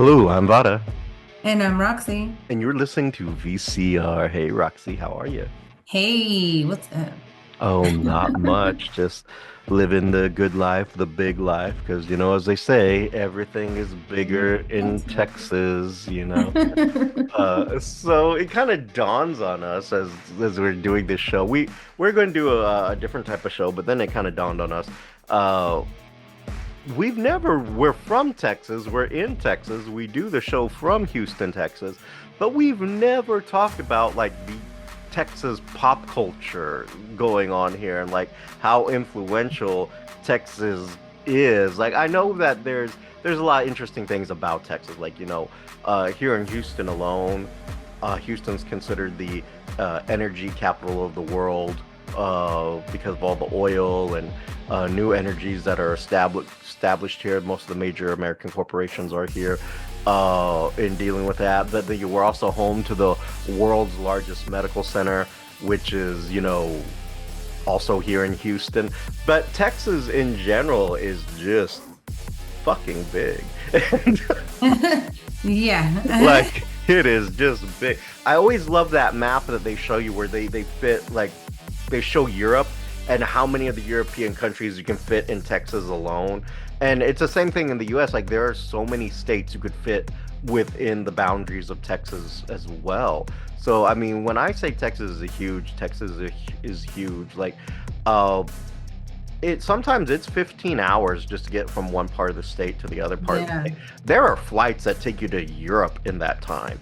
Hello, I'm Vara, And I'm Roxy. and you're listening to VCR. Hey, Roxy, how are you? Hey, what's up? Oh, not much. Just living the good life, the big life, because, as they say, everything is bigger in Texas. So it kind of dawns on us as we're doing this show. We're going to do a different type of show, but then it kind of dawned on us. Uh, we're from Texas, we're in Texas, we do the show from Houston, Texas, but we've never talked about like the Texas pop culture going on here and like how influential Texas is. Like I know that there's a lot of interesting things about Texas, like here in Houston alone, Houston's considered the energy capital of the world because of all the oil and new energies that are established here. Most of the major American corporations are here in dealing with that. But we're also home to the world's largest medical center, which is, also here in Houston. But Texas in general is just fucking big. And Yeah. like it is just big. I always love that map that they show you where they fit like they show Europe and how many of the European countries you can fit in Texas alone. And it's the same thing in the US. Like there are so many states you could fit within the boundaries of Texas as well. So I mean, when I say Texas is huge. Like, uh, it sometimes it's 15 hours just to get from one part of the state to the other part of the Yeah. state. There are flights that take you to Europe in that time.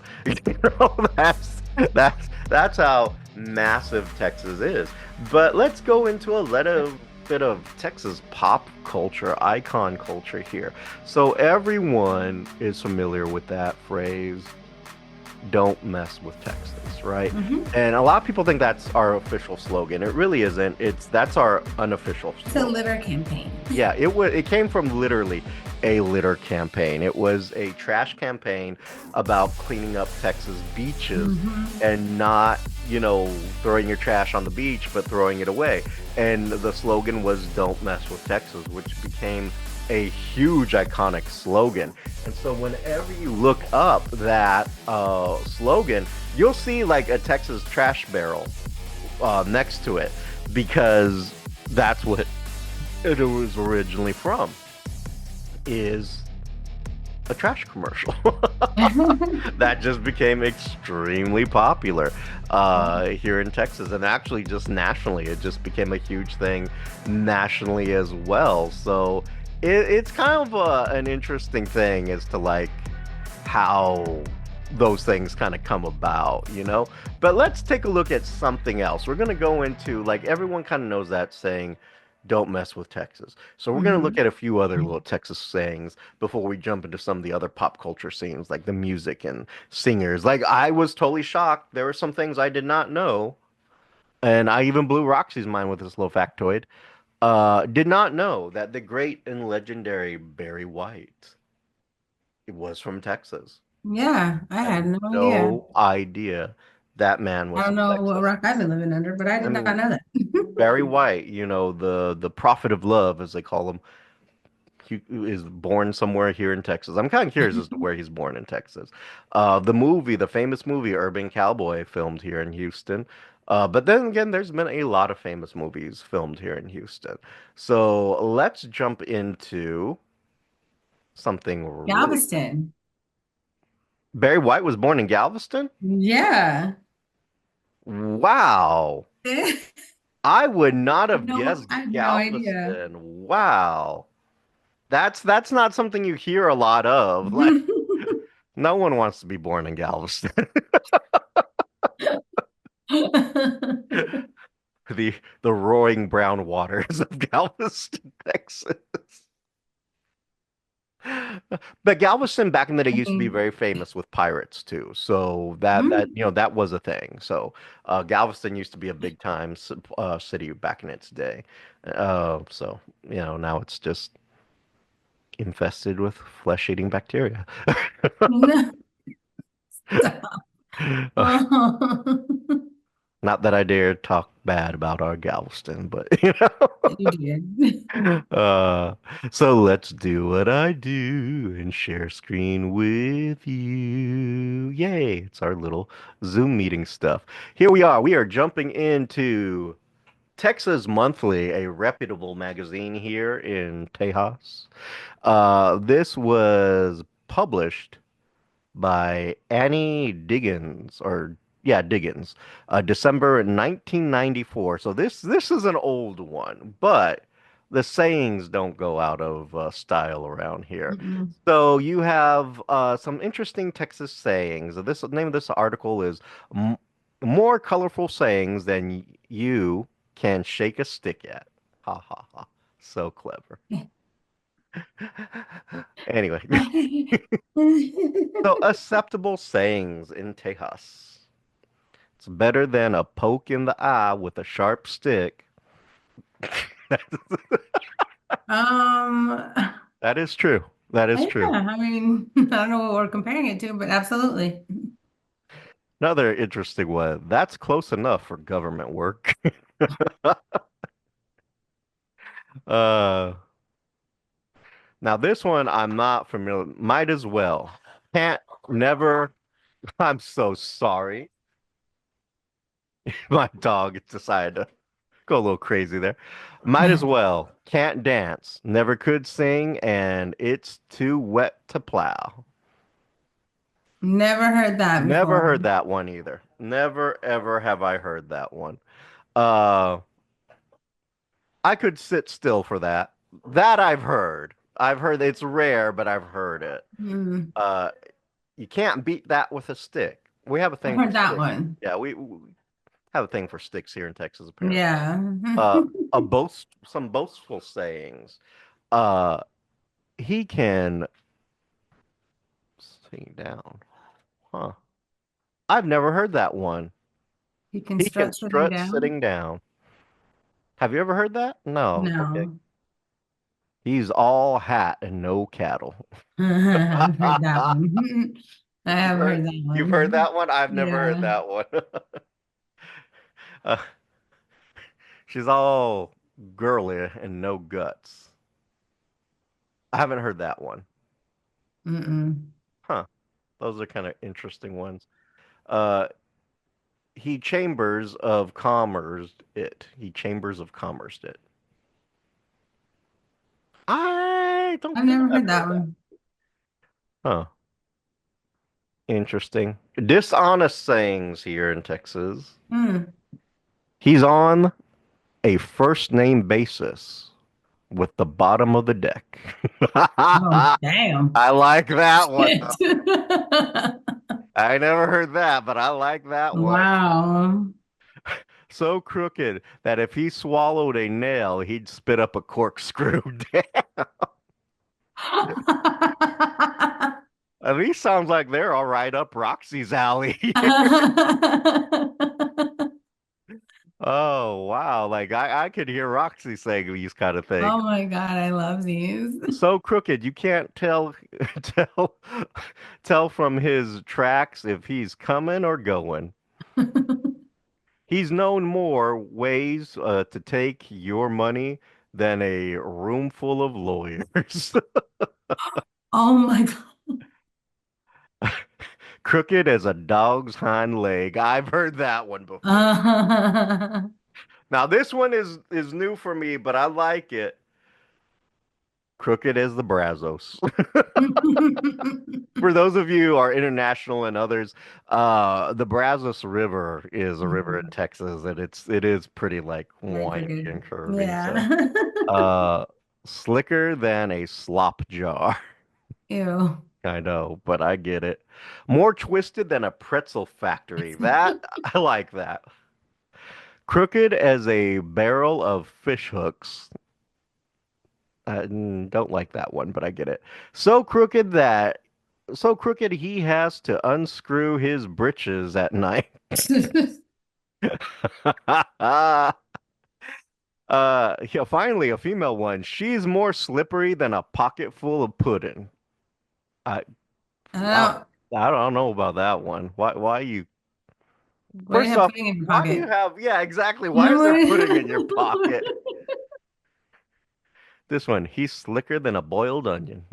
That's how massive Texas is. But let's go into a little bit of Texas pop culture, icon culture here. So everyone is familiar with that phrase, don't mess with Texas, right? Hmm. And a lot of people think that's our official slogan. It really isn't. That's our unofficial It's a slogan. litter campaign. Yeah, it came from literally a litter campaign. It was a trash campaign about cleaning up Texas beaches Hmm. and not, throwing your trash on the beach, but throwing it away. And the slogan was "Don't mess with Texas," which became a huge iconic slogan. And so whenever you look up that slogan, you'll see like a Texas trash barrel next to it because that's what it was originally from, is a trash commercial that just became extremely popular here in Texas and actually just nationally. It just became a huge thing nationally as well. So it's kind of an interesting thing as to like how those things kind of come about. But let's take a look at something else. We're going to go into like everyone kind of knows that saying, don't mess with Texas. So we're going to look Hmm. at a few other little Texas sayings before we jump into some of the other pop culture scenes, like the music and singers. Like I was totally shocked. There were some things I did not know, and I even blew Roxy's mind with this little factoid. Did not know that the great and legendary Barry White was from Texas. Yeah, I Had had no idea. no idea that man I was don't from know what Texas. rock I've been living under, but I I did not mean, know that. Barry White, the prophet of love, as they call him, he is born somewhere here in Texas. I'm kind of curious as to where he's born in Texas. The famous movie Urban Cowboy, filmed here in Houston. But then again, there's been a lot of famous movies filmed here in Houston. So let's jump into something really. Galveston. Barry White was born in Galveston? Yeah. Wow. I would not have No, guessed I had no idea. Galveston. Wow. That's not something you hear a lot of. Like no one wants to be born in Galveston. The the roaring brown waters of Galveston, Texas. But Galveston back in the day I used to be mean, very famous with pirates too. So that was a thing. So Galveston used to be a big time city back in its day. So now it's just infested with flesh-eating bacteria. no, stop. Not that I dare talk bad about our Galveston, but You did. uh, so let's do what I do and share screen with you. Yay! It's our little Zoom meeting stuff. Here we are. We are jumping into Texas Monthly, a reputable magazine here in Tejas. This was published by Annie Diggins, or yeah, Diggins, December 1994. So this is an old one, but the sayings don't go out of style around here. Mm-mm. So you have some interesting Texas sayings. This name of this article is M More Colorful Sayings Than You Can Shake a Stick At. Ha ha ha. So clever. Anyway, so acceptable sayings in Tejas. It's better than a poke in the eye with a sharp stick. Um, That is true. That is yeah, true. I mean, I don't know what we're comparing it to, but absolutely. Another interesting one. That's close enough for government work. Uh, Now this one I'm not familiar. Might as well. Can't never. I'm so sorry. My dog decided to go a little crazy there. Might as well. Can't dance. Never could sing, and it's too wet to plow. Never heard that Never before. heard that one either. Never ever have I heard that one. Uh, I could sit still for that. That I've heard. I've heard it's rare, but I've heard it. Mm, Uh, you can't beat that with a stick. We have a I've thing for heard that sticks. one. Yeah, we have a thing for sticks here in Texas, apparently. Yeah. Some boastful sayings. Uh, he can sing down. Huh. I've never heard that one. You can He can strut sitting strut down? sitting down. Have you ever heard that? No. Okay. No. He's all hat and no cattle. I've heard that one. I You've have heard heard that you've heard one. that one? I've never heard Yeah. that one. Uh, she's all girly and no guts. I haven't heard that one. Mm-mm. Huh. Those are kind of interesting ones. Uh, he chambers of commerce it. He chambers of commerce it. I don't I've think never I've heard that heard that. one. Huh. Interesting. Dishonest sayings here in Texas. Hmm. He's on a first name basis with the bottom of the deck. Oh, damn. I like that one. Shit. I never heard that, but I like that one. Wow. So crooked that if he swallowed a nail, he'd spit up a corkscrew. At least sounds like they're all right up Roxy's alley. Oh, wow. Like I could hear Roxy saying these kind of things. Oh my God, I love these. So crooked, you can't tell tell tell from his tracks if he's coming or going. He's known more ways to take your money than a room full of lawyers. Oh my God. Crooked as a dog's hind leg. I've heard that one before. Now this one is new for me, but I like it. Crooked as the Brazos. For those of you who are international and others, the Brazos River is a river in Texas, and it is pretty like Very windy crooked. and curvy. So, Yeah. uh, slicker than a slop jar. Ew. I know, but I get it. More twisted than a pretzel factory. That I like that. Crooked as a barrel of fish hooks. Don't like that one, but I get it. So crooked that so crooked he has to unscrew his britches at night. Yeah, finally a female one. She's more slippery than a pocket full of pudding. I I wow. don't, I don't know about that one. Why Why do you First have off, pudding in your why do you pocket? have, yeah, exactly. Why is there pudding in your pocket? This one, he's slicker than a boiled onion.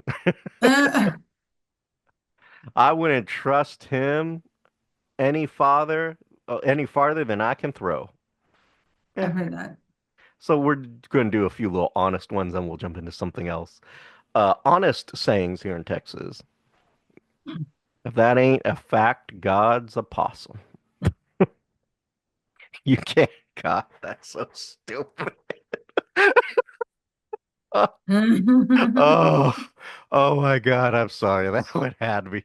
Uh, I wouldn't trust him any any farther than I can throw. I've Yeah. heard that. So we're going to do a few little honest ones, and we'll jump into something else. Honest sayings here in Texas. If that ain't a fact, God's a possum. You can't. God, that's so stupid. Oh, oh my God, I'm sorry. That one had me.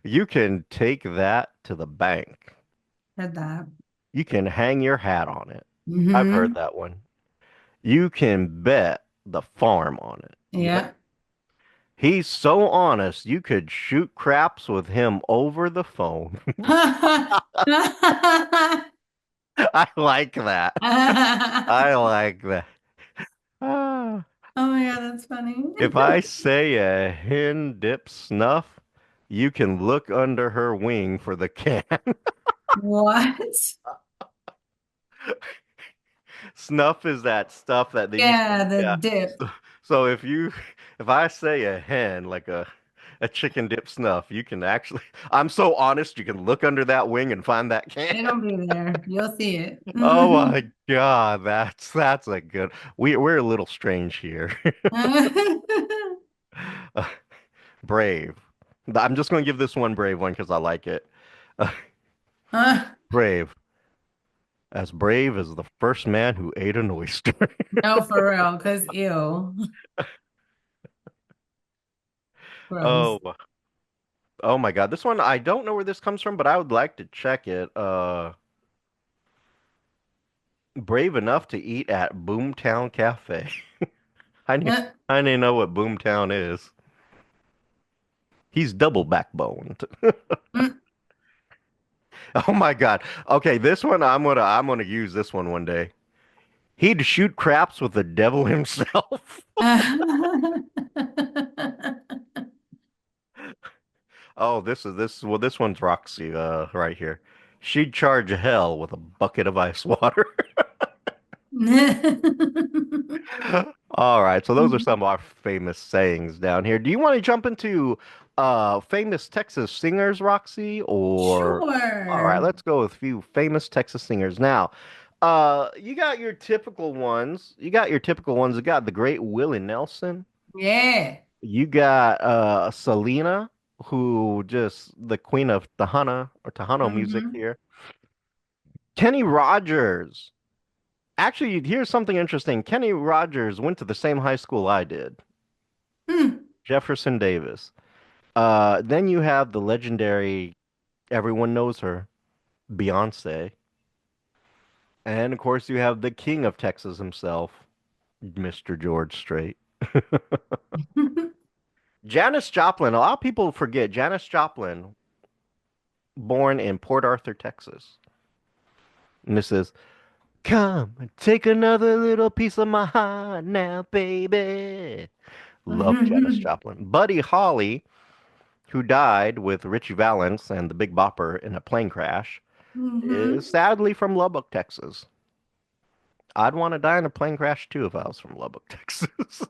You can take that to the bank. Heard that. You can hang your hat on it. I've heard Hmm. that one. You can bet the farm on it. Yep. Yeah. He's so honest, you could shoot craps with him over the phone. I like that. I like that. Ah. Oh my God, that's funny. If I say a hen dips snuff, you can look under her wing for the can. What? Snuff is that stuff that they used to, Yeah, the yeah. dip. So if I say a hen, like a chicken dip snuff, you can actually, I'm so honest, you can look under that wing and find that can. It'll be there. You'll see it. Oh my God, that's a good. We're a little strange here. Brave. I'm just going to give this one brave one because I like it. Brave. As brave as the first man who ate an oyster. No, for real, because ew. Gross. Oh, oh my God. This one, I don't know where this comes from, but I would like to check it. Brave enough to eat at Boomtown Cafe. I need, I need to know what Boomtown is. He's double backboned. Oh my God. Okay, this one I'm gonna use this one day. He'd shoot craps with the devil himself. Oh, this one's Roxy right here. She'd charge hell with a bucket of ice water. All right, so those are some of our famous sayings down here. Do you want to jump into famous Texas singers, Roxy, or all right, Sure. let's go with a few famous Texas singers. Now, you got your typical ones. You got your typical ones. You got the great Willie Nelson. Yeah. You got Selena, who just the queen of Tejana or Tejano music Hmm. here. Kenny Rogers. Actually, here's something interesting. Kenny Rogers went to the same high school I did, Hmm. Jefferson Davis. Then you have the legendary, everyone knows her, Beyonce. And of course, you have the king of Texas himself, Mr. George Strait. Janis Joplin. A lot of people forget Janis Joplin, born in Port Arthur, Texas. And this is, come and take another little piece of my heart now, baby. Love Janis Joplin. Buddy Holly, who died with Richie Valens and the Big Bopper in a plane crash, is Hmm. sadly from Lubbock, Texas. I'd want to die in a plane crash too if I was from Lubbock, Texas.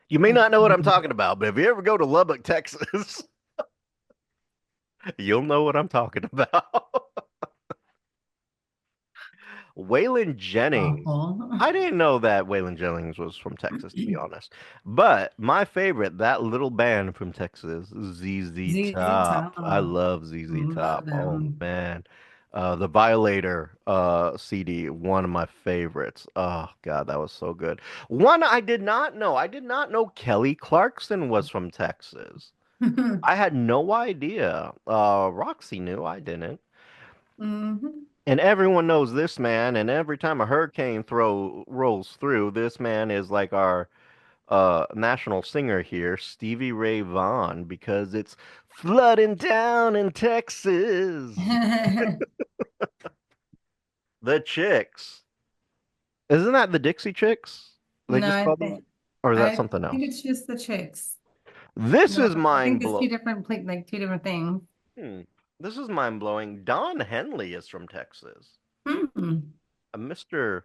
You may not know what I'm talking about, but if you ever go to Lubbock, Texas, you'll know what I'm talking about. Waylon Jennings. Awful. I didn't know that Waylon Jennings was from Texas, to be honest. But my favorite, that little band from Texas, ZZ ZZ Top. I Top. love ZZ Love Top. Oh them. man. The Violator CD, one of my favorites. Oh God, that was so good. One I did not know. I did not know Kelly Clarkson was from Texas. I had no idea. Roxy knew, I didn't. Hmm. And everyone knows this man, and every time a hurricane throw rolls through, this man is like our national singer here, Stevie Ray Vaughan, because it's flooding down in Texas. The Chicks. Isn't that the Dixie Chicks? They No, just call them, or is that I something think else? it's just the chicks. This No, is I think mind it's blow. like two different things. Hmm. This is mind blowing. Don Henley is from Texas. Hmm. Mr.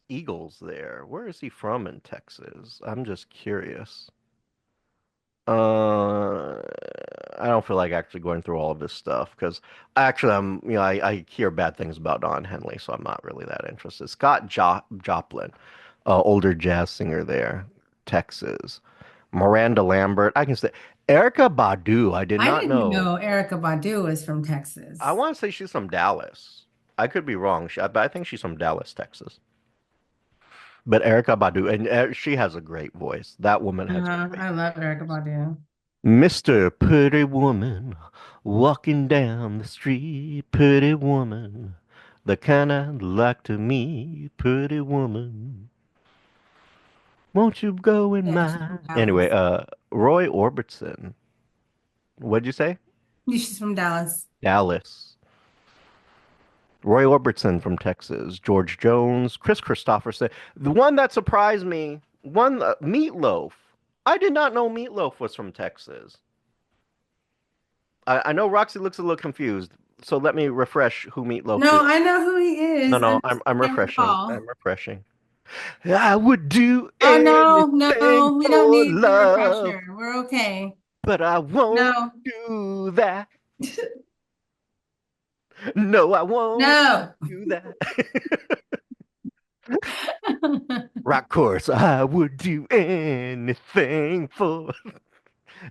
Eagles there. Where is he from in Texas? I'm just curious. Uh, I don't feel like actually going through all of this stuff because actually I hear bad things about Don Henley, so I'm not really that interested. Joplin, older jazz singer there, Texas. Miranda Lambert. I can say Erica Badu. I did I not didn't know. know Erica Badu is from I Texas. want to say she's from Dallas. I could be wrong, but I think she's from Dallas, Texas. But Erica Badu, and she has a great voice. That woman has great I love Erica voice. Badu. Mr. Pretty Woman, walking down the street, pretty woman, the kind I'd like to meet, pretty woman. Won't you go in Yeah, she's from my... Anyway, Dallas. Roy Orbison. What'd you say? Yeah, she's from Dallas. Dallas. Roy Orbison from Texas, George Jones, Chris Christopherson. The one that surprised me, Meatloaf. I did not know Meatloaf was from Texas. I know Roxy looks a little confused, so let me refresh who Meatloaf No, is. I know who he No, is. I no, just I'm can't refreshing. I'm recall. refreshing. I would do Oh no, anything no, we don't for need the love, refresher. We're okay. but I won't No, do that. No, I won't no. do that. Rock chorus. I would do anything for.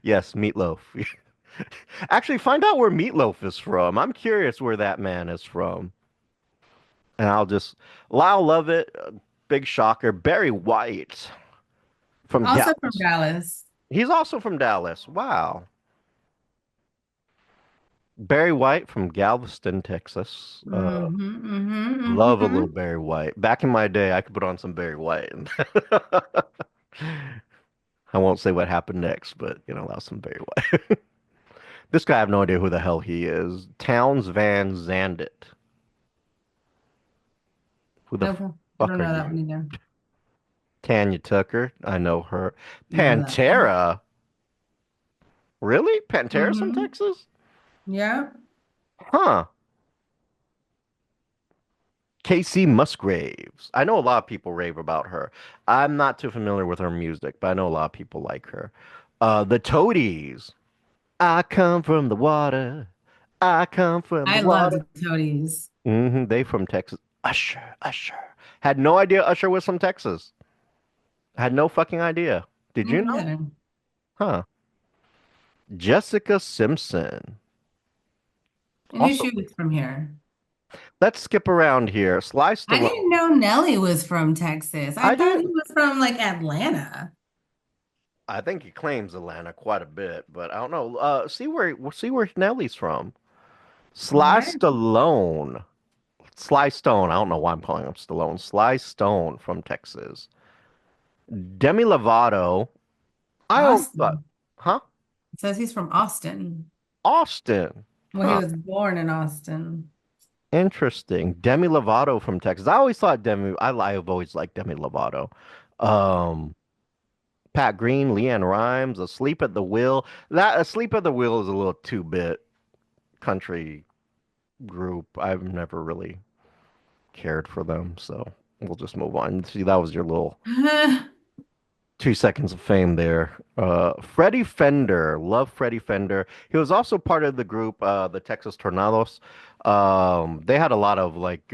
Yes, Meatloaf. Actually, find out where Meatloaf is from. I'm curious where that man is from. And Lyle Lovett, big shocker. Barry White from Also from Dallas. Dallas. He's also from Dallas. Wow. Barry White from Galveston, Texas. Love a little Mm-hmm. Barry White. Back in my day, I could put on some Barry White. I won't say what happened next, but that was some Barry White. This guy, I have no idea who the hell he is. Towns Van Zandt. Who the Nope, I fuck don't are know that you? one either. Tanya Tucker. I know her. Know that one. Pantera. Really? Pantera's from Mm-hmm. Texas? Yeah. Huh. Casey Musgraves. I know a lot of people rave about her. I'm not too familiar with her music, but I know a lot of people like her. The Toadies. I come from the water. I come from the I love water. the Toadies. They from Texas. Usher, Usher. Had no idea Usher was from Texas. Had no fucking idea. Did Me you know? neither. Huh. Jessica Simpson. I knew Also, she was from here. let's skip around here. Sly I didn't Stallone. know Nelly was from Texas. I I thought he didn't. was from like Atlanta. I think he claims Atlanta quite a bit, but I don't know. See where Nelly's from. Sly Right? Stallone. Sly Stone. I don't know why I'm calling him Stallone. Sly Stone from Texas. Demi Lovato. I don't thought, Austin. huh? It says he's from Austin. Austin. Well, he Huh. was born in Austin. Interesting. Demi Lovato from Texas. I always thought I've always liked Demi Lovato. Um, Pat Green, Leanne Rhymes, Asleep at the Wheel. That Asleep at the Wheel is a little two-bit country group. I've never really cared for them, so we'll just move on. See, that was your little 2 seconds of fame there. Freddie Fender, love Freddie Fender. He was also part of the group, the Texas Tornadoes. They had a lot of like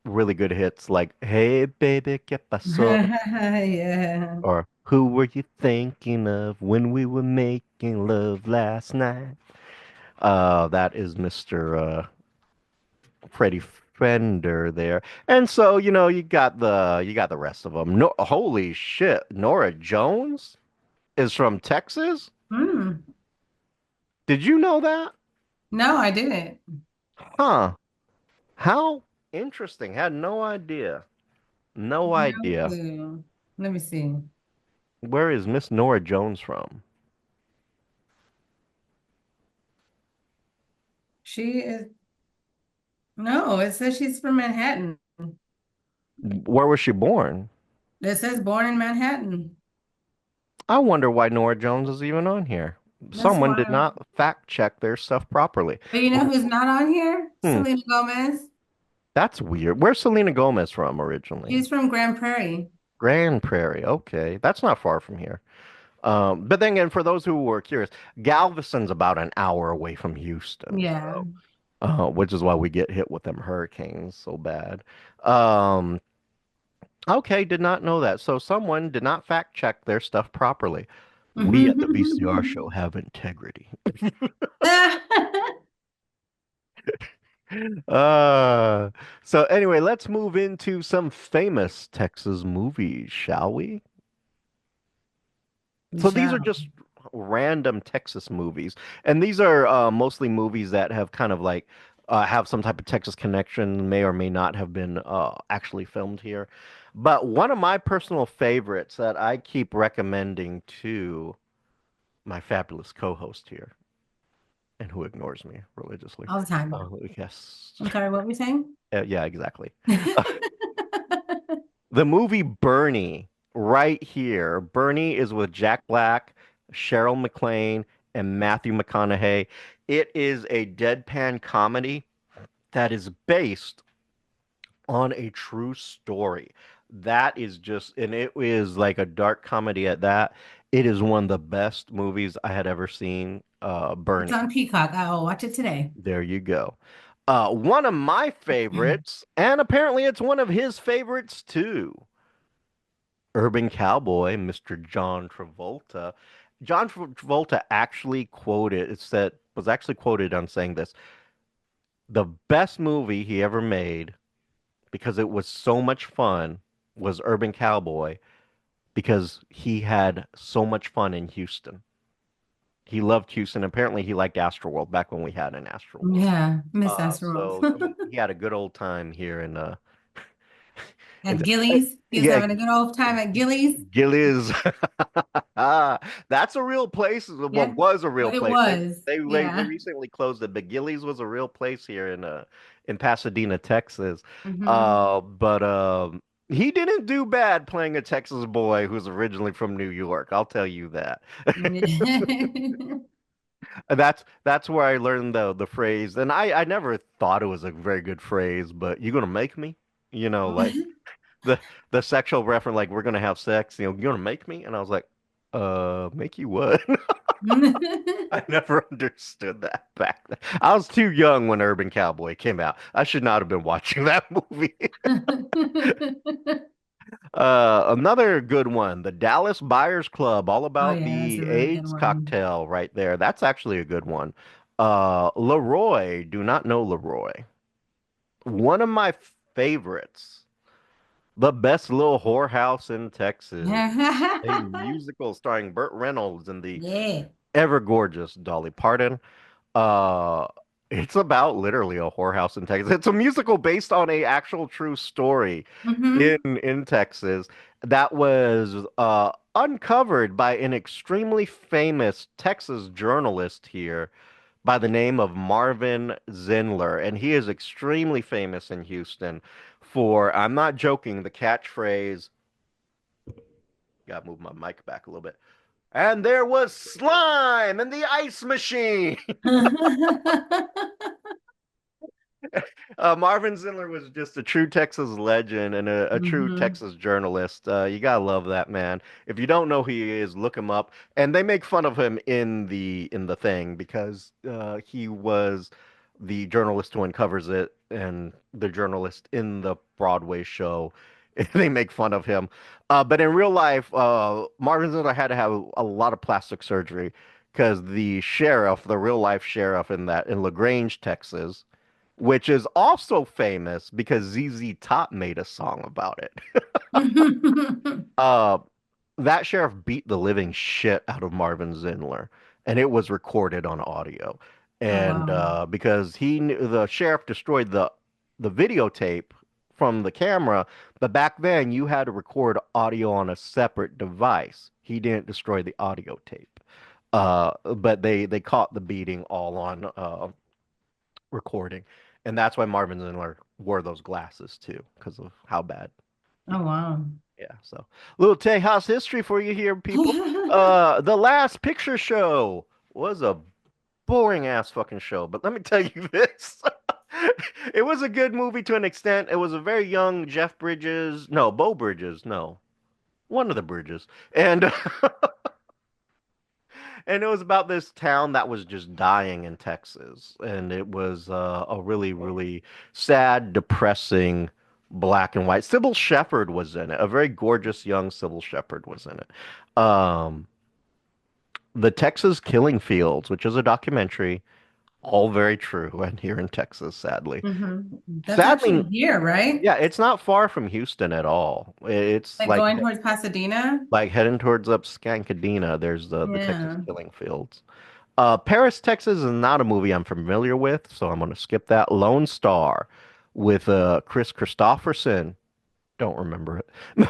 really good hits, like "Hey baby, ¿qué pasó?" Yeah. or "Who were you thinking of when we were making love last night?" That is Mr. Freddie Fender there. And so, you got the rest of them. No, holy shit. Nora Jones is from Texas? Hmm. Did you know that? No, I didn't. Huh. How interesting. Had no idea. No No idea. clue. Let me see. Where is Miss Nora Jones from? She is, no, it says she's from Manhattan. Where was she born? It says born in Manhattan. I wonder why Nora Jones is even on here. That's Someone did wild. not fact check their stuff properly. But you know Or, who's not on here? hmm, Selena Gomez. that's weird. Where's Selena Gomez from originally? She's from Grand Prairie. Grand Prairie. Okay, that's not far from here. But then again, for those who were curious, Galveston's about an hour away from Houston, Yeah. so which is why we get hit with them hurricanes so bad. Um, okay, did not know that. So someone did not fact check their stuff properly. We at the VCR show have integrity. Uh, so anyway, let's move into some famous Texas movies, shall we? So these are Michelle. just random Texas movies, and these are mostly movies that have kind of like have some type of Texas connection, may or may not have been actually filmed here. But one of my personal favorites that I keep recommending to my fabulous co-host here, and who ignores me religiously. All the time. Yes. I'm sorry, what were we saying? Yeah, exactly. The movie Bernie, right here. Bernie is with Jack Black, Cheryl MacLaine, and Matthew McConaughey. It is a deadpan comedy that is based on a true story. That is just, and it is like a dark comedy at that. It is one of the best movies I had ever seen. It's Bernie. on Peacock. I'll watch it today. There you go. One of my favorites, and apparently it's one of his favorites too. Urban Cowboy, Mr. John Travolta. John Travolta actually quoted, it said, was actually quoted on saying this, the best movie he ever made because it was so much fun was Urban Cowboy because he had so much fun in Houston. He loved Houston. Apparently, he liked Astroworld back when we had an Astroworld. Yeah, Miss Astroworld. So he had a good old time here in At Gillies. He was yeah, having a good old time at Gillies. Gillies. That's a real place. Well, Yeah. was a real Well, it place. was. They Yeah. recently closed it, but Gillies was a real place here in Pasadena, Texas. Hmm. But he didn't do bad playing a Texas boy who's originally from New York. I'll tell you that. That's where I learned the phrase, and I never thought it was a very good phrase, but you gonna make me? Like the the sexual reference, like we're gonna have sex, you're gonna make me, and I was like, make you what? I never understood that back then. I was too young when Urban Cowboy came out. I should not have been watching that movie. Another good one, the Dallas Buyers Club, all Oh about yeah, that's a the really good AIDS one. cocktail right there. That's actually a good one. Leroy, do not know Leroy. One of my favorites. The Best Little Whorehouse in Texas, a musical starring Burt Reynolds and the Yeah. ever gorgeous Dolly Parton. Uh, it's about literally a whorehouse in Texas. It's a musical based on a actual true story Hmm. in Texas that was uncovered by an extremely famous Texas journalist here by the name of Marvin Zindler, and he is extremely famous in Houston for, I'm not joking, the catchphrase, gotta move my mic back a little bit. And there was slime in the ice machine. Marvin Zindler was just a true Texas legend and a true Hmm. Texas journalist. You gotta love that man. If you don't know who he is, look him up. And they make fun of him in the thing because he was the journalist who uncovers it and the journalist in the Broadway show. They make fun of him. But in real life, Marvin Zindler had to have a lot of plastic surgery because the sheriff, the real life sheriff in LaGrange, Texas, which is also famous because ZZ Top made a song about it. Uh, that sheriff beat the living shit out of Marvin Zindler, and it was recorded on audio. Oh And wow. because the sheriff destroyed the videotape from the camera, but back then you had to record audio on a separate device. He didn't destroy the audio tape. But they caught the beating all on recording. And that's why Marvin Zindler wore those glasses too, because of how bad. Oh wow. Yeah, so little Tejas history for you here, people. The Last Picture Show was a boring ass fucking show, but let me tell you this. It was a good movie to an extent. It was a very young Jeff Bridges, no, Bo Bridges, no, one of the Bridges, and and it was about this town that was just dying in Texas, and it was a really, really sad, depressing black and white. Sybil Shepherd was in it. A very gorgeous young Sybil Shepherd was in it. The Texas Killing Fields, which is a documentary, all very true, and here in Texas, sadly. hmm That's actually Sadly, here, right? yeah, it's not far from Houston at all. It's Like going towards Pasadena? like heading towards up Skankadina. There's the Texas Yeah. Killing Fields. Paris, Texas is not a movie I'm familiar with, so I'm going to skip that. Lone Star with Chris Christopherson. Don't remember it.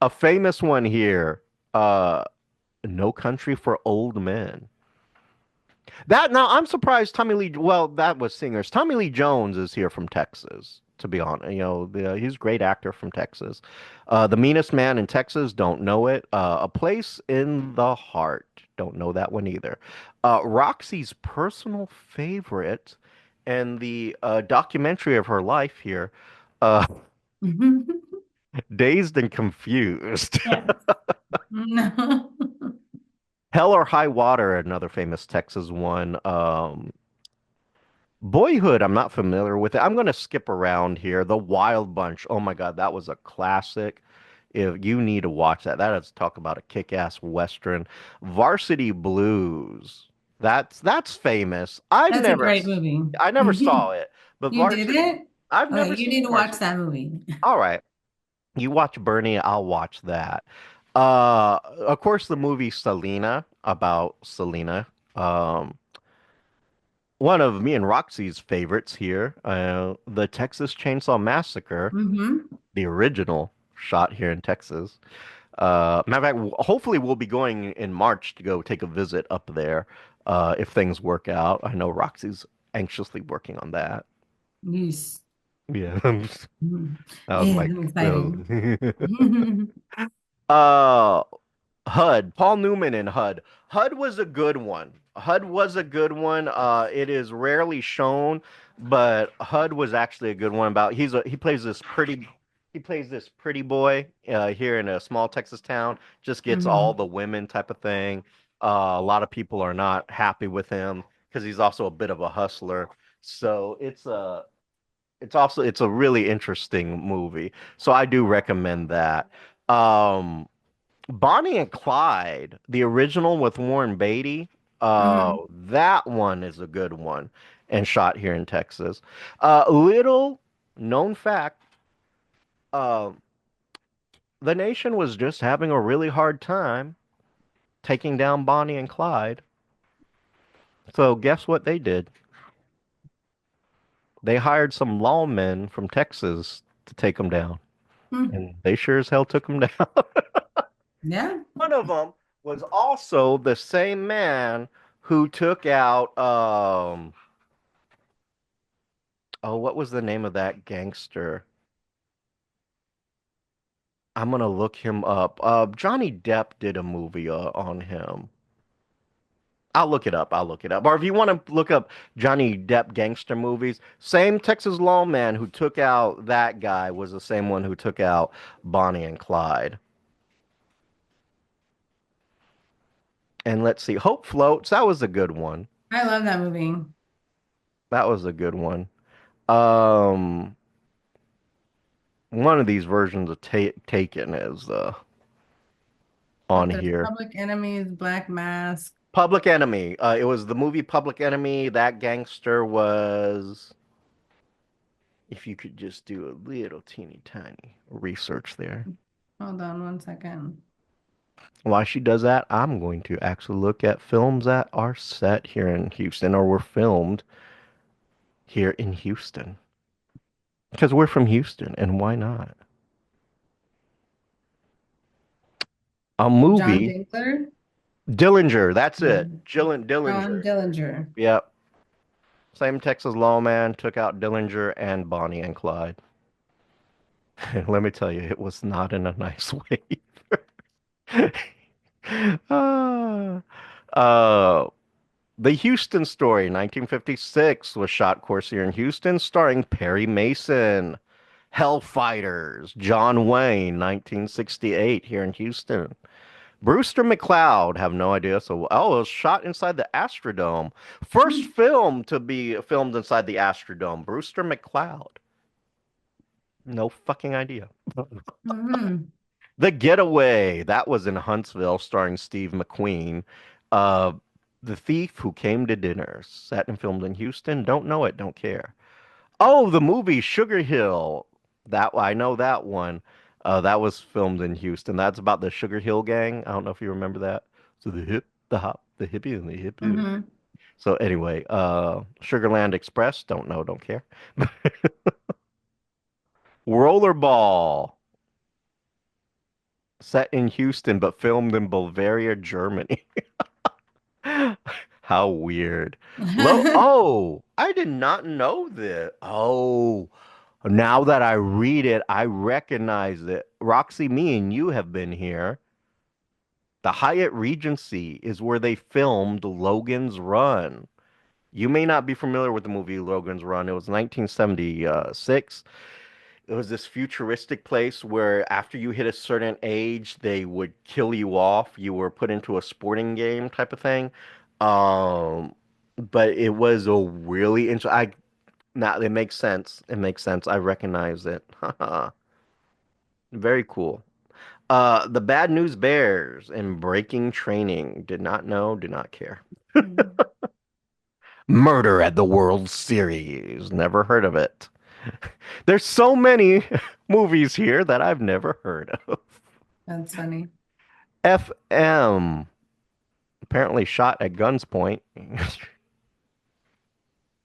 A famous one here. Uh, No Country for Old Men. That now I'm surprised Tommy Lee. Well, that was singers. Tommy Lee Jones is here from Texas. To be honest, he's a great actor from Texas. The Meanest Man in Texas. Don't know it. A Place in the Heart. Don't know that one either. Roxy's personal favorite, and the documentary of her life here. Uh, Dazed and Confused. Yes. No. Hell or High Water, another famous Texas one. Boyhood, I'm not familiar with it. I'm going to skip around here. The Wild Bunch. Oh my God, that was a classic. If you need to watch that, that is talk about a kick-ass Western. Varsity Blues. That's famous. That's a great movie. I never saw it, but You did Varsity, it? I've Okay, never you need seen to watch Varsity. that movie. All right. You watch Bernie, I'll watch that. Of course, the movie Selena about Selena. Um, One of me and Roxy's favorites here, the Texas Chainsaw Massacre, hmm the original, shot here in Texas. Matter of fact, hopefully we'll be going in March to go take a visit up there, if things work out. I know Roxy's anxiously working on that. Yes. Yeah, Mhm. that was Yeah, like, I'm exciting. uh, HUD, Paul Newman in HUD. HUD was a good one. HUD was a good one. It is rarely shown, but HUD was actually a good one. About he plays this pretty boy here in a small Texas town. Just gets all hmm the women type of thing. A lot of people are not happy with him because he's also a bit of a hustler. So it's a really interesting movie. So I do recommend that. Um, Bonnie and Clyde, the original with Warren Beatty, hmm that one is a good one and shot here in Texas. Little known fact, uh, the nation was just having a really hard time taking down Bonnie and Clyde. So guess what they did? They hired some lawmen from Texas to take them down, and they sure as hell took them down. Yeah. One of them was also the same man who took out oh, what was the name of that gangster? I'm gonna look him up. Johnny Depp did a movie on him. I'll look it up. I'll look it up. Or if you want to look up Johnny Depp gangster movies, same Texas lawman who took out that guy was the same one who took out Bonnie and Clyde. And let's see, Hope Floats. That was a good one. I love that movie. That was a good one. Um, one of these versions of Taken is on With the here. Public Enemies, Black Mask. Public Enemy. It was the movie Public Enemy. That gangster was. If you could just do a little teeny tiny research there. Hold on one second. While she does that, I'm going to actually look at films that are set here in Houston or were filmed here in Houston. Because we're from Houston, and why not? A John movie. Dinkler. Dillinger, that's it. Mhm. John Dillinger. Dillinger. Yep. Same Texas lawman took out Dillinger and Bonnie and Clyde. Let me tell you, it was not in a nice way. uh, uh, The Houston Story, 1956, was shot, of course, here in Houston, starring Perry Mason. Hellfighters, John Wayne, 1968, here in Houston. Brewster McCloud, have no idea. So, oh, it was shot inside the Astrodome. First film to be filmed inside the Astrodome. Brewster McCloud. No fucking idea. Mm-hmm. The Getaway, that was in Huntsville, starring Steve McQueen. Uh, The Thief Who Came to Dinner, set and filmed in Houston. Don't know it, don't care. Oh, the movie Sugar Hill. That I know that one. That was filmed in Houston. That's about the Sugar Hill Gang. I don't know if you remember that. So the hip, the hop, the hippie, and the hippie. Mm-hmm. So anyway, Sugarland Express. Don't know, don't care. Rollerball, set in Houston but filmed in Bavaria, Germany. How weird. Oh, I did not know this. Oh, now that I read it, I recognize it. Roxy, me and you have been here. The Hyatt Regency is where they filmed Logan's Run. You may not be familiar with the movie Logan's Run. It was 1976. It was this futuristic place where after you hit a certain age, they would kill you off. You were put into a sporting game type of thing. Um, but it was a really interesting. I now it makes sense. It makes sense. I recognize it. Very cool. The Bad News Bears and Breaking Training. Did not know, did not care. Murder at the World Series. Never heard of it. There's so many movies here that I've never heard of. That's funny. FM. Apparently shot at Guns Point.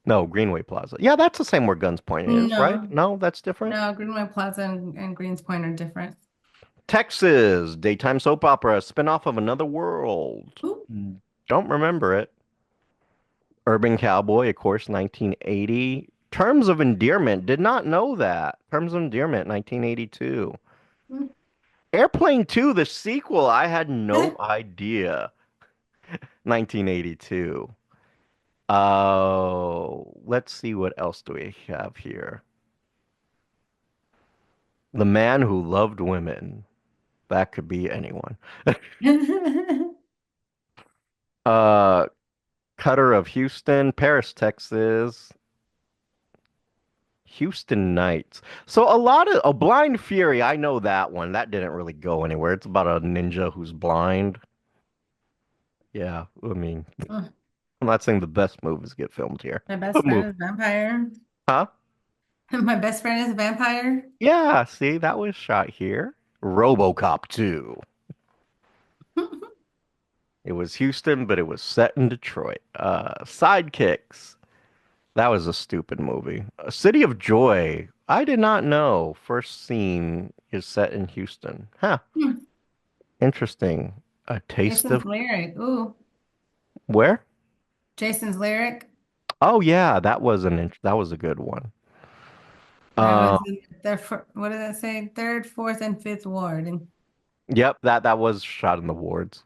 No, Greenway Plaza. Yeah, that's the same where Guns Point is, right? No, No, that's different. no, Greenway Plaza and Greens Point are different. Texas, daytime soap opera, spinoff of Another World. Ooh. Don't remember it. Urban Cowboy, of course, 1980. Terms of Endearment, did not know that. Terms of Endearment, 1982. Mm. Airplane 2, the sequel, I had no idea. 1982. Let's see what else do we have here. The Man Who Loved Women. That could be anyone. Uh, Cutter of Houston, Paris, Texas. Houston Knights. So a lot of Blind Fury, I know that one. That didn't really go anywhere. It's about a ninja who's blind. Yeah, I mean, Mm. I'm not saying the best movies get filmed here. My best Good friend movie. is a vampire. Huh? My best friend is a vampire. Yeah, see, that was shot here. RoboCop 2. It was Houston, but it was set in Detroit. Sidekicks. That was a stupid movie. City of Joy. I did not know. First scene is set in Houston. Huh. Interesting. A taste Jason's of lyric. Ooh, where? Jason's lyric. Oh yeah, that was a good one. That Uh, was in what did that say? Third, fourth, and fifth ward. And yep, that was shot in the wards.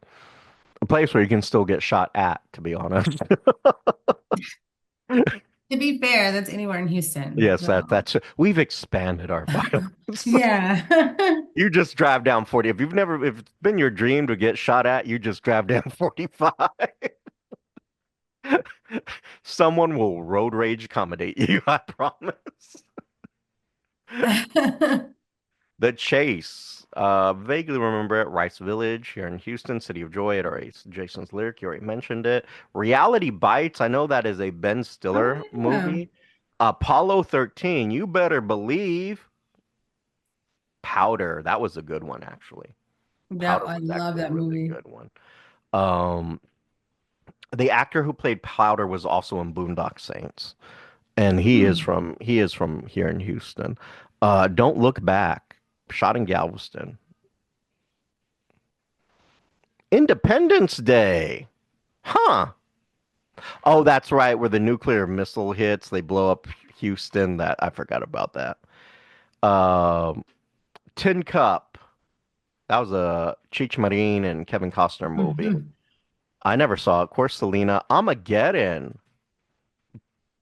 A place where you can still get shot at, to be honest. to be fair, that's anywhere in Houston. Yes, that's we've expanded our violence. Yeah. You just drive down 40. If it's been your dream to get shot at, you just drive down 45. Someone will road rage accommodate you, I promise. The Chase. Vaguely remember it. Rice Village here in Houston, City of Joy. It already Jason's lyric. You already mentioned it. Reality Bites. I know that is a Ben Oh, Stiller yeah. movie. Apollo 13. You better believe. Powder. That was a good one, actually. That Powder I was love actually a that really movie. good one. Um, the actor who played Powder was also in Boondock Saints, and Hmm. he is from here in Houston. Don't Look Back. Shot in Galveston. Independence Day. Huh. Oh, that's right. Where the nuclear missile hits, they blow up Houston. That I forgot about that. Tin Cup. That was a Cheech Marin and Kevin Costner movie. Mhm. I never saw it. Of course, Selena. Armageddon.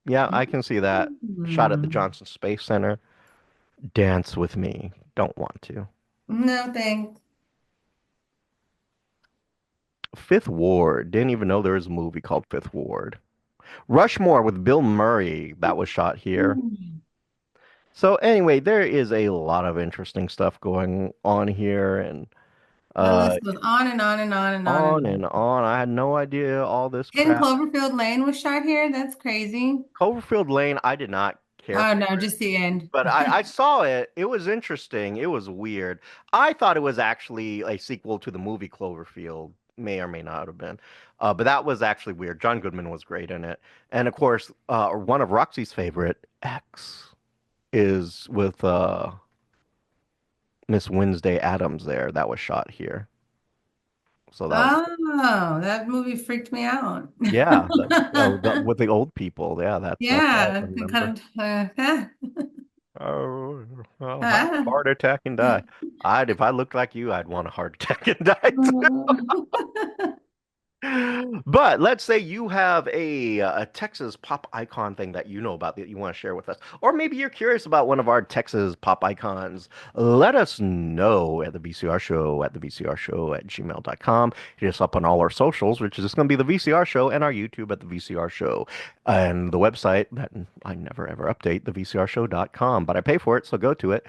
Yeah, I can see that. Shot at the Mm. Johnson Space Center. Dance with Me. Don't want to. No thanks. Fifth Ward. Didn't even know there was a movie called Fifth Ward. Rushmore with Bill Murray. That was shot here. Mm. So anyway, there is a lot of interesting stuff going on here and The uh list goes on and on and on and on and on and on. on. I had no idea all this And crap. Cloverfield Lane was shot here. That's crazy. Cloverfield Lane, I did not care Oh for. no, just the end. But I saw it. It was interesting. It was weird. I thought it was actually a sequel to the movie Cloverfield. May or may not have been. But that was actually weird. John Goodman was great in it. And of course, one of Roxy's favorite, X, is with Miss Wednesday Adams there. That was shot here. So that was, Oh, that movie freaked me out. yeah, with the old people. Yeah, that's all I Yeah, it remember. kind of Oh, I'll have a ah. heart attack and die. If I looked like you, I'd want a heart attack and die. But let's say you have a Texas pop icon thing that you know about that you want to share with us. Or maybe you're curious about one of our Texas pop icons. Let us know at the VCR Show at the VCR Show at gmail.com. Hit us up on all our socials, which is just going to be the VCR Show and our YouTube at the VCR Show. And the website that I never ever update, the VCRshow.com, but I pay for it, so go to it.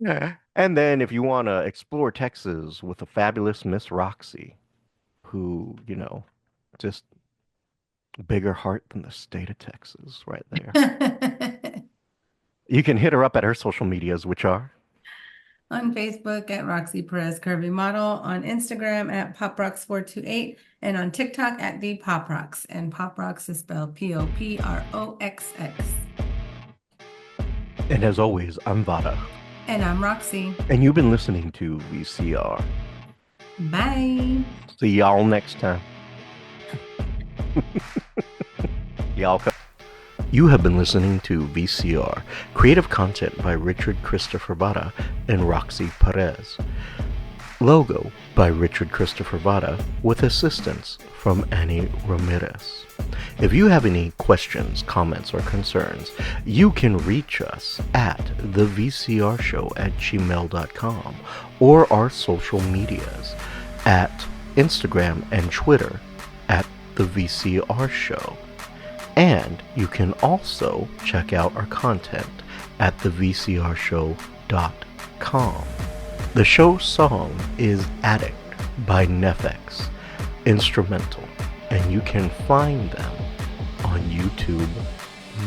Yeah. And then if you want to explore Texas with the fabulous Miss Roxy, who, just bigger heart than the state of Texas right there. You can hit her up at her social medias, which are. On Facebook at Roxy Perez Curvy Model, on Instagram at PopRocks428, and on TikTok at the Pop Rocks. And Pop Rocks is spelled POPROXX. And as always, I'm Vara. And I'm Roxy. And you've been listening to VCR. Bye. See y'all next time. Y'all come. You have been listening to VCR, creative content by Richard Christopher Vara and Roxy Perez. Logo by Richard Christopher Vara with assistance from Annie Ramirez. If you have any questions, comments, or concerns, you can reach us at thevcrshow@gmail.com or our social medias at Instagram and Twitter at the VCR Show. And you can also check out our content at thevcrshow.com. The show's song is Addict by Nefex, instrumental, and you can find them on YouTube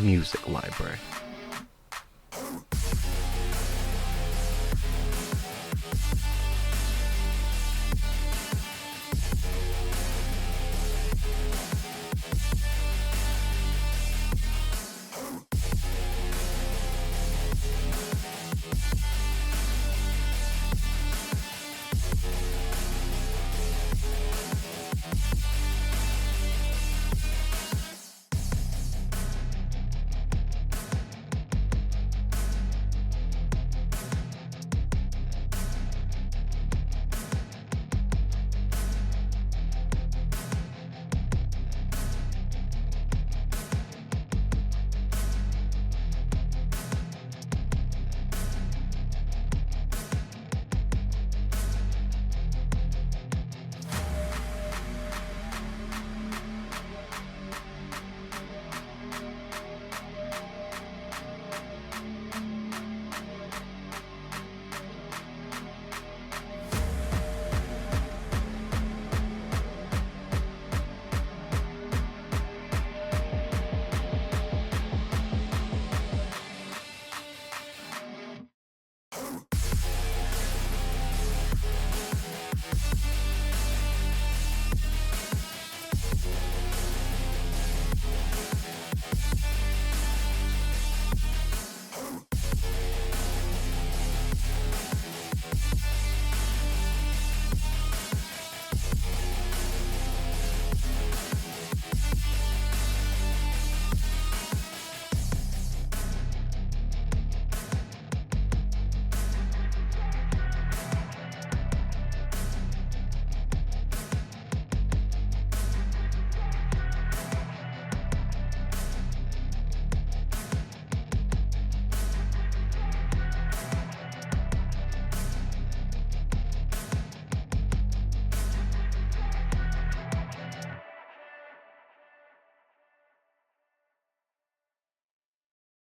Music Library.